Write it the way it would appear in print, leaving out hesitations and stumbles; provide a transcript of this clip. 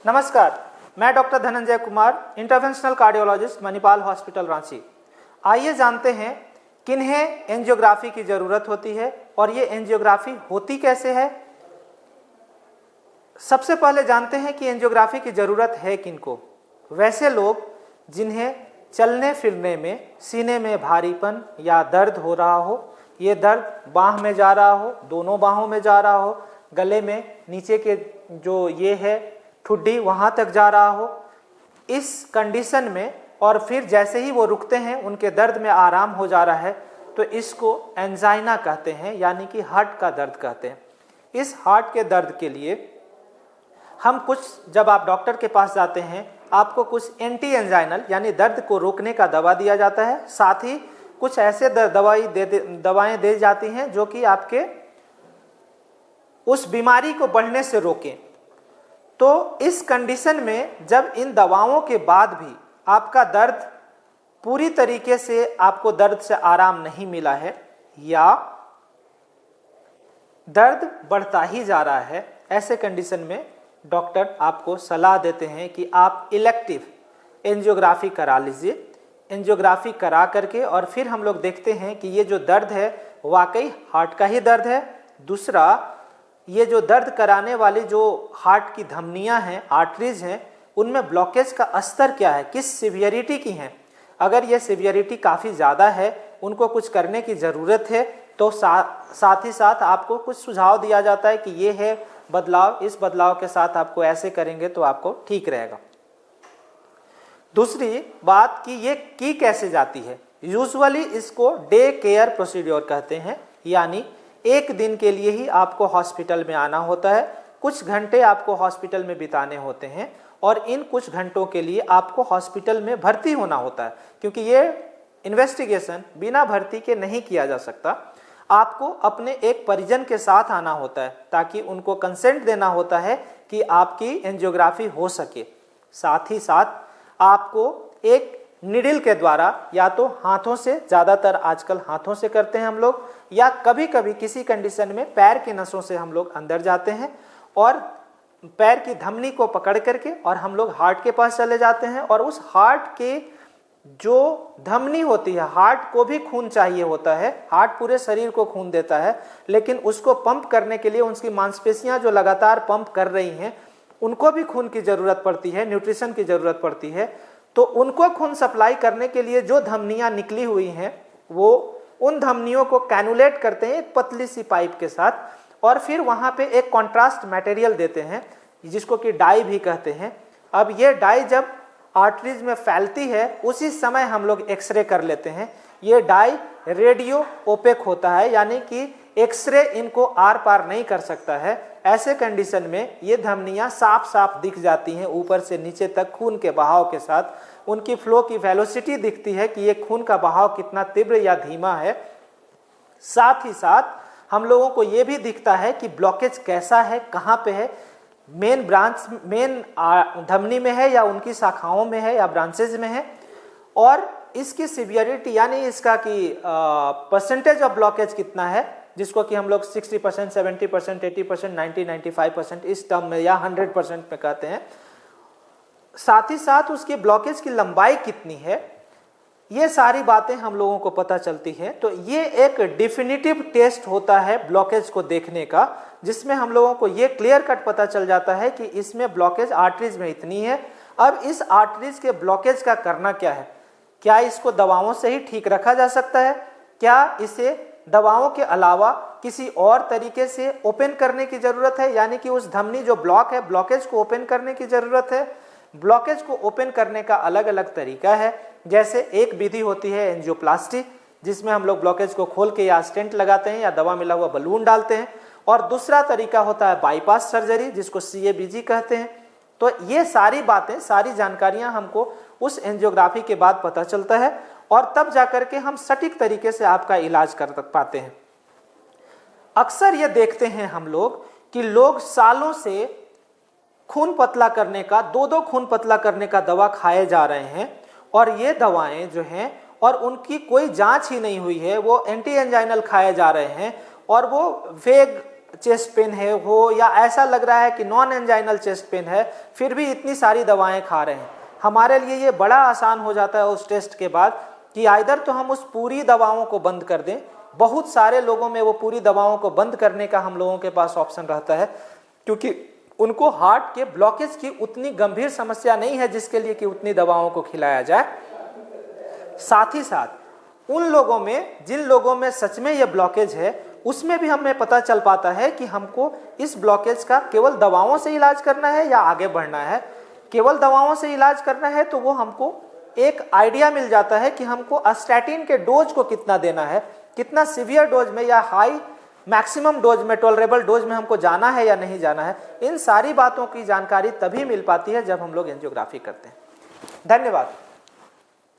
नमस्कार, मैं doctor Dhananjay Kumar, interventional cardiologist, Manipal hospital, Ranchi. आइए जानते हैं किन्हें एंजियोग्राफी की ज़रूरत होती है और ये एंजियोग्राफी होती कैसे है। सबसे पहले जानते हैं कि एंजियोग्राफी की ज़रूरत है किनको। वैसे लोग जिन्हें चलने फिरने में सीने में भारीपन या दर्द हो रहा हो, ये दर्द बाह में जा रहा हो, दोनों बाहों में जा रहा हो, गले में नीचे के जो ये है ठुड्डी वहाँ तक जा रहा हो, इस कंडीशन में और फिर जैसे ही वो रुकते हैं उनके दर्द में आराम हो जा रहा है, तो इसको एंजाइना कहते हैं, यानी कि हार्ट का दर्द कहते हैं। इस हार्ट के दर्द के लिए हम जब आप डॉक्टर के पास जाते हैं, आपको कुछ एंटी एंजाइनल यानी दर्द को रोकने का दवा दिया जाता है। साथ ही कुछ ऐसे दवाएं दी जाती हैं जो कि आपके उस बीमारी को बढ़ने से रोकें। तो इस कंडीशन में जब इन दवाओं के बाद भी आपका दर्द पूरी तरीके से आपको दर्द से आराम नहीं मिला है या दर्द बढ़ता ही जा रहा है, ऐसे कंडीशन में डॉक्टर आपको सलाह देते हैं कि आप इलेक्टिव एंजियोग्राफी करा लीजिए। एंजियोग्राफी करा करके और फिर हम लोग देखते हैं कि ये जो दर्द है वाकई हार्ट का ही दर्द है। दूसरा, ये जो दर्द कराने वाली जो हार्ट की धमनियां हैं, आर्टरीज हैं, उनमें ब्लॉकेज का स्तर क्या है, किस सीवियरिटी की हैं। अगर ये सीवियरिटी काफ़ी ज़्यादा है, उनको कुछ करने की ज़रूरत है, तो साथ ही साथ आपको कुछ सुझाव दिया जाता है कि ये है बदलाव, इस बदलाव के साथ आपको ऐसे करेंगे तो आपको ठीक रहेगा। दूसरी बात कि ये की कैसे जाती है। यूजुअली इसको डे केयर प्रोसीड्योर कहते हैं, यानी एक दिन के लिए ही आपको हॉस्पिटल में आना होता है, कुछ घंटे आपको हॉस्पिटल में बिताने होते हैं और इन कुछ घंटों के लिए आपको हॉस्पिटल में भर्ती होना होता है, क्योंकि ये इन्वेस्टिगेशन बिना भर्ती के नहीं किया जा सकता। आपको अपने एक परिजन के साथ आना होता है ताकि उनको कंसेंट देना होता है कि आपकी एंजियोग्राफी हो सके। साथ ही साथ आपको एक निडिल के द्वारा, या तो हाथों से, ज़्यादातर आजकल हाथों से करते हैं हम लोग, या कभी कभी किसी कंडीशन में पैर की नसों से हम लोग अंदर जाते हैं और पैर की धमनी को पकड़ करके और हम लोग हार्ट के पास चले जाते हैं और उस हार्ट के जो धमनी होती है, हार्ट को भी खून चाहिए होता है, हार्ट पूरे शरीर को खून देता है, लेकिन उसको पंप करने के लिए उसकी मांसपेशियां जो लगातार पंप कर रही हैं उनको भी खून की ज़रूरत पड़ती है, न्यूट्रिशन की ज़रूरत पड़ती है। तो उनको खून सप्लाई करने के लिए जो धमनियां निकली हुई हैं वो उन धमनियों को कैनुलेट करते हैं एक पतली सी पाइप के साथ और फिर वहाँ पे एक कॉन्ट्रास्ट मटेरियल देते हैं जिसको कि डाई भी कहते हैं। अब ये डाई जब आर्टरीज में फैलती है उसी समय हम लोग एक्सरे कर लेते हैं। ये डाई रेडियो ओपेक होता है, यानी कि एक्सरे इनको आर पार नहीं कर सकता है। ऐसे कंडीशन में ये धमनियां साफ साफ दिख जाती हैं, ऊपर से नीचे तक खून के बहाव के साथ उनकी फ्लो की वेलोसिटी दिखती है कि ये खून का बहाव कितना तीव्र या धीमा है। साथ ही साथ हम लोगों को ये भी दिखता है कि ब्लॉकेज कैसा है, कहाँ पे है, मेन धमनी में है या उनकी शाखाओं में है या ब्रांचेज में है, और इसकी सीवियरिटी यानी इसका कि परसेंटेज ऑफ ब्लॉकेज कितना है, जिसको कि हम लोग 60%, 70%, 80%, 90, 95% इस टर्म में या 100% में कहते हैं। साथ ही साथ उसकी ब्लॉकेज की लंबाई कितनी है, ये सारी बातें हम लोगों को पता चलती हैं। तो ये एक डिफिनिटिव टेस्ट होता है ब्लॉकेज को देखने का, जिसमें हम लोगों को ये क्लियर कट पता चल जाता है कि इसमें ब्लॉकेज आर्टरीज में इतनी है। अब इस आर्टरीज के ब्लॉकेज का करना क्या है, क्या इसको दवाओं से ही ठीक रखा जा सकता है, क्या इसे दवाओं के अलावा किसी और तरीके से ओपन करने की ज़रूरत है, यानी कि उस धमनी जो ब्लॉक है ब्लॉकेज को ओपन करने की ज़रूरत है। ब्लॉकेज को ओपन करने का अलग अलग तरीका है। जैसे एक विधि होती है एंजियोप्लास्टी, जिसमें हम लोग ब्लॉकेज को खोल के या स्टेंट लगाते हैं या दवा मिला हुआ बलून डालते हैं, और दूसरा तरीका होता है बाईपास सर्जरी, जिसको CABG कहते हैं। तो ये सारी बातें, सारी जानकारियां हमको उस एंजियोग्राफी के बाद पता चलता है और तब जाकर के हम सटीक तरीके से आपका इलाज कर पाते हैं। अक्सर ये देखते हैं हम लोग कि लोग सालों से खून पतला करने का, 2-2 खून पतला करने का दवा खाए जा रहे हैं, और ये दवाएं जो हैं और उनकी कोई जांच ही नहीं हुई है, वो एंटी एंजाइनल खाए जा रहे हैं और वो वेग चेस्ट पेन है हो, या ऐसा लग रहा है कि नॉन एंजाइनल चेस्ट पेन है, फिर भी इतनी सारी दवाएं खा रहे हैं, हमारे लिए ये बड़ा आसान हो जाता है उस टेस्ट के बाद कि आइदर तो हम उस पूरी दवाओं को बंद कर दें। बहुत सारे लोगों में वो पूरी दवाओं को बंद करने का हम लोगों के पास ऑप्शन रहता है, क्योंकि उनको हार्ट के ब्लॉकेज की उतनी गंभीर समस्या नहीं है जिसके लिए कि उतनी दवाओं को खिलाया जाए। साथ ही साथ उन लोगों में जिन लोगों में सच में ये ब्लॉकेज है, उसमें भी हमें पता चल पाता है कि हमको इस ब्लॉकेज का केवल दवाओं से इलाज करना है या आगे बढ़ना है। केवल दवाओं से इलाज करना है तो वो हमको एक आइडिया मिल जाता है कि हमको स्टैटिन के डोज को कितना देना है, कितना सीवियर डोज में या हाई मैक्सिमम डोज में, टॉलरेबल डोज में हमको जाना है या नहीं जाना है। इन सारी बातों की जानकारी तभी मिल पाती है जब हम लोग एंजियोग्राफी करते हैं। धन्यवाद।